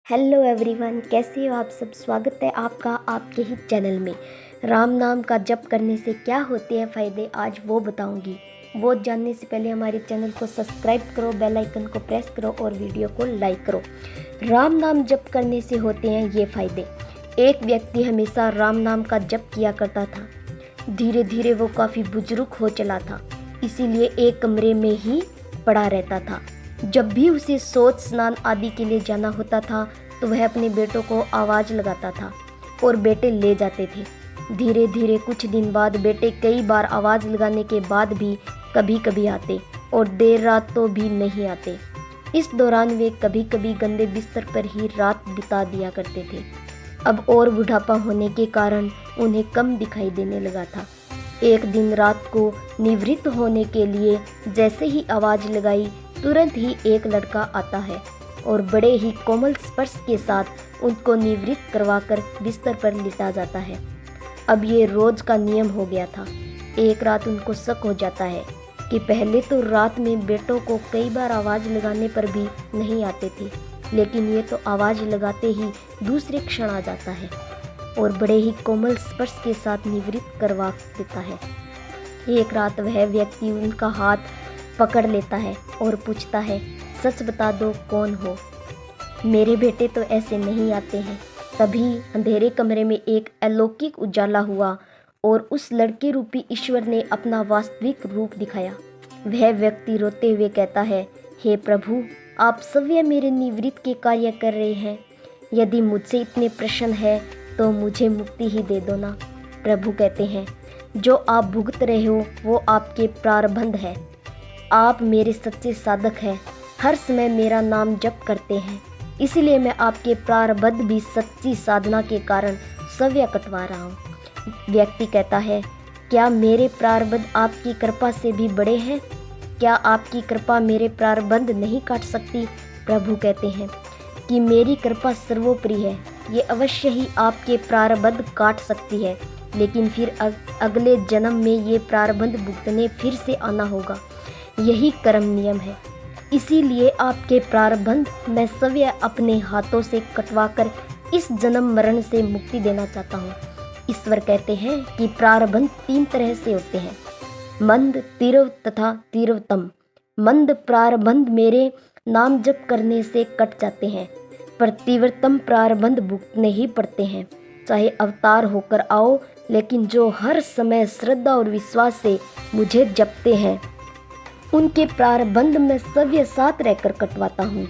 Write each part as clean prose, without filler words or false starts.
Hello everyone, कैसे हो आप सब। स्वागत है आपका आपके ही चैनल में। राम नाम का जप करने से क्या होते हैं फ़ायदे, आज वो बताऊंगी। वो जानने से पहले हमारे चैनल को सब्सक्राइब करो, बेल आइकन को प्रेस करो और वीडियो को लाइक करो। राम नाम जप करने से होते हैं ये फ़ायदे। एक व्यक्ति हमेशा राम नाम का जप किया करता था। धीरे धीरे वो काफ़ी बुजुर्ग हो चला था, इसीलिए एक कमरे में ही पड़ा रहता था। जब भी उसे शौच स्नान आदि के लिए जाना होता था तो वह अपने बेटों को आवाज़ लगाता था और बेटे ले जाते थे। धीरे धीरे कुछ दिन बाद बेटे कई बार आवाज़ लगाने के बाद भी कभी कभी आते और देर रात तो भी नहीं आते। इस दौरान वे कभी कभी गंदे बिस्तर पर ही रात बिता दिया करते थे। अब और बुढ़ापा होने के कारण उन्हें कम दिखाई देने लगा था। एक दिन रात को निवृत्त होने के लिए जैसे ही आवाज़ लगाई, तुरंत ही एक लड़का आता है और बड़े ही कोमल स्पर्श के साथ उनको निवृत्त करवाकर बिस्तर पर लिटा जाता है। अब ये रोज का नियम हो गया था। एक रात उनको शक हो जाता है कि पहले तो रात में बेटों को कई बार आवाज़ लगाने पर भी नहीं आते थे, लेकिन ये तो आवाज़ लगाते ही दूसरे क्षण आ जाता है और बड़े ही कोमल स्पर्श के साथ निवृत्त करवा देता है। एक रात वह व्यक्ति उनका हाथ पकड़ लेता है और पूछता है, सच बता दो कौन हो। मेरे बेटे तो ऐसे नहीं आते हैं। तभी अंधेरे कमरे में एक अलौकिक उजाला हुआ और उस लड़के रूपी ईश्वर ने अपना वास्तविक रूप दिखाया। वह व्यक्ति रोते हुए कहता है, हे प्रभु, आप सवय मेरे निवृत्त के कार्य कर रहे हैं। यदि मुझसे इतने प्रसन्न है तो मुझे मुक्ति ही दे दो ना। प्रभु कहते हैं, जो आप भुगत रहे हो वो आपके प्रारब्ध है। आप मेरे सच्चे साधक हैं, हर समय मेरा नाम जप करते हैं, इसलिए मैं आपके प्रारब्ध भी सच्ची साधना के कारण सवय कटवा रहा हूँ। व्यक्ति कहता है, क्या मेरे प्रारब्ध आपकी कृपा से भी बड़े हैं? क्या आपकी कृपा मेरे प्रारब्ध नहीं काट सकती? प्रभु कहते हैं कि मेरी कृपा सर्वोपरि है, ये अवश्य ही आपके प्रारब्ध काट सकती है, लेकिन फिर अगले जन्म में ये प्रारब्ध भुगतने फिर से आना होगा। यही कर्म नियम है, इसीलिए आपके प्रारब्ध मैं सवय अपने हाथों से कटवाकर इस जन्म मरण से मुक्ति देना चाहता हूँ। ईश्वर कहते हैं कि प्रारब्ध तीन तरह से होते हैं, मंद, तीव्र तथा तीव्रतम। मंद प्रारब्ध मेरे नाम जप करने से कट जाते हैं, पर तीव्रतम प्रारब्ध भुगतने ही पड़ते हैं, चाहे अवतार होकर आओ। लेकिन जो हर समय श्रद्धा और विश्वास से मुझे जपते हैं उनके प्रारब्ध में सवय साथ रहकर कटवाता हूँ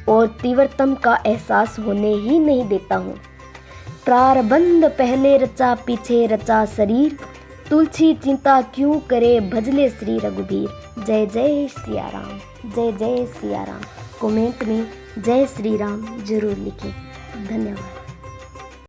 और तीव्रतम का एहसास होने ही नहीं देता हूँ। प्रारब्ध पहले रचा पीछे रचा शरीर, तुलसी चिंता क्यों करे भजले श्री रघुबीर। जय जय सिया राम, जय जय सिया राम। कमेंट में जय श्री राम जरूर लिखें। धन्यवाद।